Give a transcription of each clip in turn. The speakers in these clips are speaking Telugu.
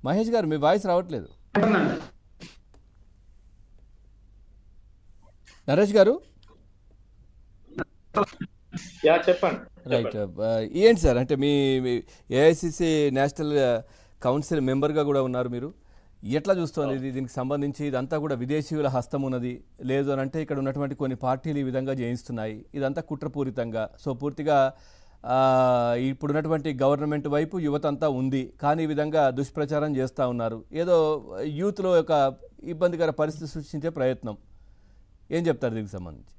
మహేష్ గారు మీ వాయిస్ రావట్లేదు. నరేష్ గారు చెప్పండి. రైట్. ఏంటి సార్, అంటే మీ ఏఐసిసి నేషనల్ కౌన్సిల్ మెంబర్గా కూడా ఉన్నారు మీరు. ఎట్లా చూస్తుంది ఇది? దీనికి సంబంధించి ఇదంతా కూడా విదేశీయుల హస్తం ఉన్నది, లేదు అని అంటే ఇక్కడ ఉన్నటువంటి కొన్ని పార్టీలు ఈ విధంగా చేయిస్తున్నాయి, ఇదంతా కుట్రపూరితంగా. సో పూర్తిగా ఇప్పుడున్నటువంటి గవర్నమెంట్ వైపు యువత అంతా ఉంది, కానీ ఈ విధంగా దుష్ప్రచారం చేస్తూ ఉన్నారు, ఏదో యూత్లో ఒక ఇబ్బందికర పరిస్థితి సృష్టించే ప్రయత్నం. ఏం చెప్తారు దీనికి సంబంధించి?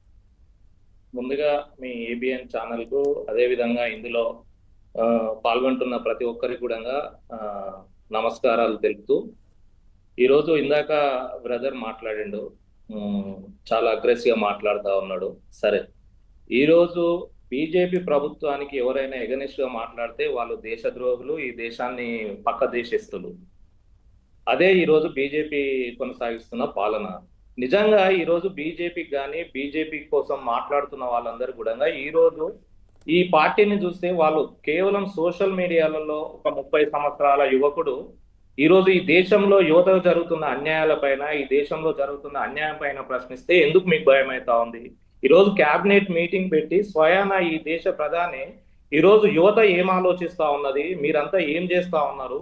ముందుగా మీ ఏబిఎన్ ఛానల్ కు, అదే విధంగా ఇందులో పాల్గొంటున్న ప్రతి ఒక్కరికి కూడా నమస్కారాలు తెలుపుతూ, ఈరోజు ఇందాక బ్రదర్ మాట్లాడిండు, చాలా అగ్రెసివ్ గా మాట్లాడుతూ ఉన్నాడు. సరే, ఈరోజు బీజేపీ ప్రభుత్వానికి ఎవరైనా ఎగనిస్ట్ గా మాట్లాడితే వాళ్ళు దేశద్రోహులు, ఈ దేశాన్ని పక్క దేశస్తులు. అదే ఈరోజు బీజేపీ కొనసాగిస్తున్న పాలన. నిజంగా ఈరోజు బీజేపీకి కానీ బీజేపీ కోసం మాట్లాడుతున్న వాళ్ళందరూ కూడా ఈరోజు ఈ పార్టీని చూస్తే వాళ్ళు కేవలం సోషల్ మీడియాలలో ఒక 30 సంవత్సరాల యువకుడు ఈరోజు ఈ దేశంలో యువతకు జరుగుతున్న అన్యాయాలపైన, ఈ దేశంలో జరుగుతున్న అన్యాయం పైన ప్రశ్నిస్తే ఎందుకు మీకు భయం అవుతా ఉంది? ఈరోజు క్యాబినెట్ మీటింగ్ పెట్టి స్వయాన ఈ దేశ ప్రధాని ఈరోజు యువత ఏం ఆలోచిస్తా ఉన్నది, మీరంతా ఏం చేస్తా ఉన్నారు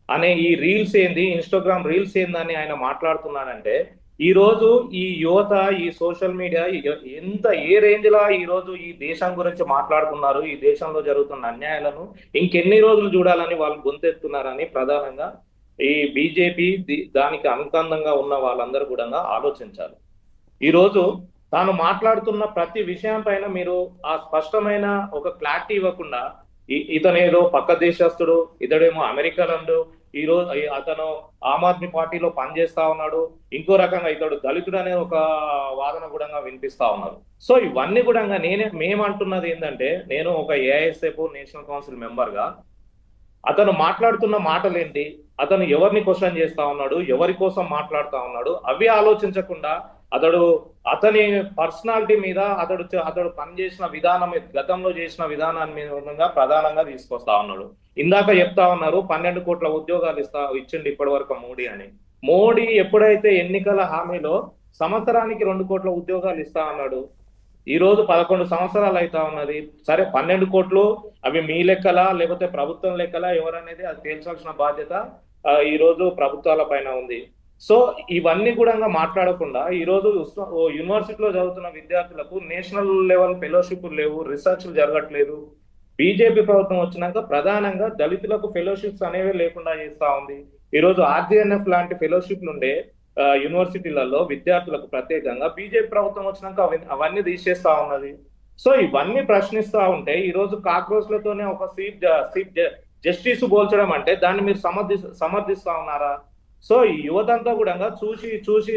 అనే ఈ రీల్స్ ఏంది, ఇన్స్టాగ్రామ్ రీల్స్ ఏందని ఆయన మాట్లాడుతున్నాడంటే, ఈ రోజు ఈ యువత, ఈ సోషల్ మీడియా ఎంత ఏ రేంజ్ లా ఈ రోజు ఈ దేశం గురించి మాట్లాడుతున్నారు, ఈ దేశంలో జరుగుతున్న అన్యాయాలను ఇంకెన్ని రోజులు చూడాలని వాళ్ళు గొంతెత్తున్నారని ప్రధానంగా ఈ బీజేపీ దానికి అనుబంధంగా ఉన్న వాళ్ళందరూ కూడా ఆలోచించాలి. ఈరోజు తాను మాట్లాడుతున్న ప్రతి విషయం పైన మీరు ఆ స్పష్టమైన ఒక క్లారిటీ ఇవ్వకుండా, ఇతనేదో పక్క దేశస్తుడు, ఇతడేమో అమెరికాలో, ఈ రోజు అతను ఆమ్ ఆద్మీ పార్టీలో పనిచేస్తా ఉన్నాడు, ఇంకో రకంగా ఇతడు దళితుడు అనే ఒక వాదన కూడా వినిపిస్తా ఉన్నారు. సో ఇవన్నీ కూడా మేమంటున్నది ఏంటంటే, నేను ఒక ఏఐఎస్ఎఫ్ నేషనల్ కౌన్సిల్ మెంబర్ గా అతను మాట్లాడుతున్న మాటలు ఏంటి, అతను ఎవరిని క్వశ్చన్ చేస్తా ఉన్నాడు, ఎవరి కోసం మాట్లాడుతా ఉన్నాడు, అవి ఆలోచించకుండా అతని పర్సనాలిటీ మీద, అతడు పనిచేసిన విధానం, గతంలో చేసిన విధానాన్ని మీద ప్రధానంగా తీసుకొస్తా ఉన్నాడు. ఇందాక చెప్తా ఉన్నారు 12 కోట్ల ఉద్యోగాలు ఇచ్చిండు ఇప్పటి వరకు మోడీ అని. మోడీ ఎప్పుడైతే ఎన్నికల హామీలో సంవత్సరానికి 2 కోట్ల ఉద్యోగాలు ఇస్తా అన్నాడు, ఈ రోజు 11 సంవత్సరాలు అవుతా ఉన్నది. సరే, 12 కోట్లు అవి మీ లెక్కలా లేకపోతే ప్రభుత్వం లెక్కలా ఎవరనేది అది తేల్చాల్సిన బాధ్యత ఈ రోజు ప్రభుత్వాల పైన ఉంది. సో ఇవన్నీ కూడా మాట్లాడకుండా ఈ రోజు యూనివర్సిటీలో చదువుతున్న విద్యార్థులకు నేషనల్ లెవెల్ ఫెలోషిప్ లేవు, రీసెర్చ్లు జరగట్లేదు. బీజేపీ ప్రభుత్వం వచ్చినాక ప్రధానంగా దళితులకు ఫెలోషిప్స్ అనేవి లేకుండా చేస్తా ఉంది. ఈ రోజు ఆర్జీఎన్ఎఫ్ లాంటి ఫెలోషిప్లు ఉండే యూనివర్సిటీలలో విద్యార్థులకు ప్రత్యేకంగా బీజేపీ ప్రభుత్వం వచ్చినాక అవన్నీ తీసేస్తా ఉన్నది. సో ఇవన్నీ ప్రశ్నిస్తా ఉంటే ఈ రోజు కాక్రోచ్లతోనే ఒక చీఫ్ జస్టిస్ పోల్చడం అంటే దాన్ని మీరు సమర్థిస్తా ఉన్నారా? సో ఈ యువతంతా కూడా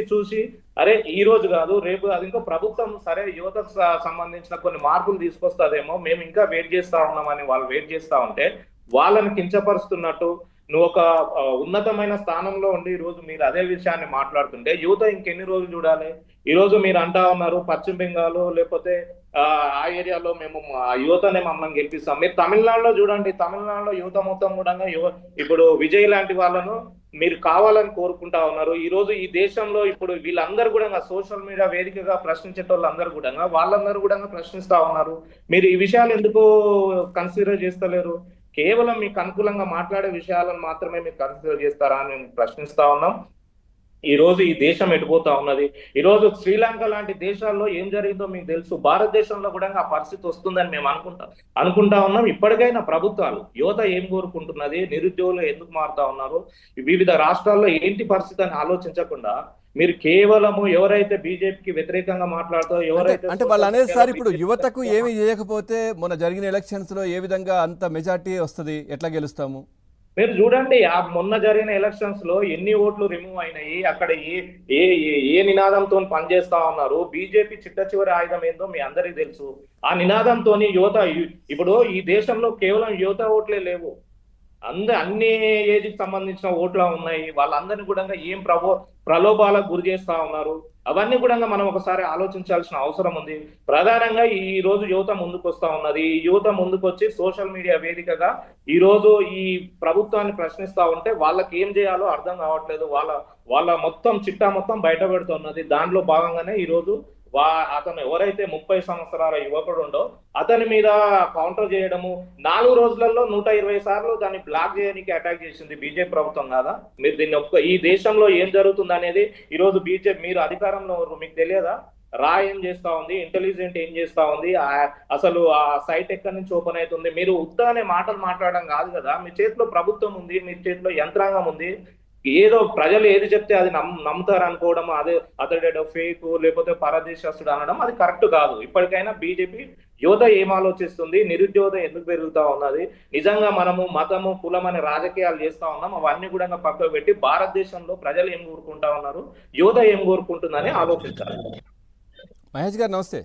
చూసి అరే ఈ రోజు కాదు రేపు అది ఇంకో ప్రభుత్వం సరే యువతకు సంబంధించిన కొన్ని మార్పులు తీసుకొస్తాదేమో, మేము ఇంకా వెయిట్ చేస్తా ఉన్నామని వాళ్ళు వెయిట్ చేస్తా ఉంటే వాళ్ళని కించపరుస్తున్నట్టు, నువ్వు ఒక ఉన్నతమైన స్థానంలో ఉండి ఈ రోజు మీరు అదే విషయాన్ని మాట్లాడుతుంటే యువత ఇంకెన్ని రోజులు చూడాలి? ఈ రోజు మీరు అంటా ఉన్నారు పశ్చిమ బెంగాల్ లేకపోతే ఆ ఏరియాలో మేము యువతనే మమ్మల్ని గెలిపిస్తాం. మీరు తమిళనాడులో చూడండి, తమిళనాడులో యువత మొత్తం కూడా ఇప్పుడు విజయ్ లాంటి వాళ్ళను మీరు కావాలని కోరుకుంటా ఉన్నారు. ఈ రోజు ఈ దేశంలో ఇప్పుడు వీళ్ళందరూ కూడా సోషల్ మీడియా వేదికగా ప్రశ్నించేటోళ్ళందరూ కూడా వాళ్ళందరూ కూడా ప్రశ్నిస్తా ఉన్నారు. మీరు ఈ విషయాలు ఎందుకు కన్సిడర్ చేస్తలేరు? కేవలం మీకు అనుకూలంగా మాట్లాడే విషయాలను మాత్రమే మీరు కన్సిడర్ చేస్తారా అని మేము ప్రశ్నిస్తా ఉన్నాం. ఈ రోజు ఈ దేశం ఎటుపోతా ఉన్నది. ఈ రోజు శ్రీలంక లాంటి దేశాల్లో ఏం జరిగిందో మీకు తెలుసు. భారతదేశంలో కూడా ఆ పరిస్థితి వస్తుందని మేము అనుకుంటా ఉన్నాం. ఇప్పటికైనా ప్రభుత్వాలు యువత ఏం కోరుకుంటున్నది, నిరుద్యోగులు ఎందుకు మారుతా ఉన్నారు, వివిధ రాష్ట్రాల్లో ఏంటి పరిస్థితి అని ఆలోచించకుండా మీరు కేవలము ఎవరైతే బీజేపీకి వ్యతిరేకంగా మాట్లాడుతారో, ఎవరైతే అంటే వాళ్ళు అనేది సార్, ఇప్పుడు యువతకు ఏమి చేయకపోతే మొన్న జరిగిన ఎలక్షన్స్ లో ఏ విధంగా అంత మెజార్టీ వస్తుంది, ఎట్లా గెలుస్తాము? మీరు చూడండి, మొన్న జరిగిన ఎలక్షన్స్ లో ఎన్ని ఓట్లు రిమూవ్ అయినాయి, అక్కడ ఏ నినాదంతో పనిచేస్తా ఉన్నారు. బీజేపీ చిట్ట చివరి ఆయుధం ఏందో మీ అందరికీ తెలుసు. ఆ నినాదంతో యువత ఇప్పుడు ఈ దేశంలో కేవలం యువత ఓట్లే లేవు. అన్ని ఏజ్కి సంబంధించిన ఓట్ల ఉన్నాయి. వాళ్ళందరినీ కూడా ఏం ప్రలోభాలకు గురి చేస్తా ఉన్నారు. అవన్నీ కూడా మనం ఒకసారి ఆలోచించాల్సిన అవసరం ఉంది. ప్రధానంగా ఈ రోజు యువత ముందుకు వస్తా ఉన్నది. ఈ యువత ముందుకొచ్చి సోషల్ మీడియా వేదికగా ఈ రోజు ఈ ప్రభుత్వాన్ని ప్రశ్నిస్తా ఉంటే వాళ్ళకి ఏం చేయాలో అర్థం కావట్లేదు. వాళ్ళ మొత్తం చిట్టా మొత్తం బయట పెడుతున్నది. దాంట్లో భాగంగానే ఈ రోజు అతను ఎవరైతే 30 సంవత్సరాల యువకుడు ఉండో అతని మీద కౌంటర్ చేయడము, 4 రోజులలో 120 సార్లు దాన్ని బ్లాక్ చేయడానికి అటాక్ చేసింది బీజేపీ ప్రభుత్వం కాదా? మీరు దీన్ని ఈ దేశంలో ఏం జరుగుతుంది అనేది ఈ రోజు బీజేపీ, మీరు అధికారంలో మీకు తెలియదా? ఏం చేస్తా ఉంది, ఇంటెలిజెంట్ ఏం చేస్తా ఉంది, అసలు ఆ సైట్ ఎక్కడి నుంచి ఓపెన్ అవుతుంది? మీరు ఉత్తానే మాటలు మాట్లాడడం కాదు కదా, మీ చేతిలో ప్రభుత్వం ఉంది, మీ చేతిలో యంత్రాంగం ఉంది. ఏదో ప్రజలు ఏది చెప్తే అది నమ్ముతారు అనుకోవడం, అదే అతడేదో ఫేక్ లేకపోతే పరదేశస్తుడు అనడం అది కరెక్ట్ కాదు. ఇప్పటికైనా బీజేపీ యువత ఏం ఆలోచిస్తుంది, నిరుద్యోగ ఎందుకు పెరుగుతా ఉన్నది, నిజంగా మనము మతము కులం అనే రాజకీయాలు చేస్తా ఉన్నాం, అవన్నీ కూడా పక్కకు పెట్టి భారతదేశంలో ప్రజలు ఏం కోరుకుంటా ఉన్నారు, యువత ఏం కోరుకుంటుందని ఆలోచించాలి. మహేష్ గారు నమస్తే.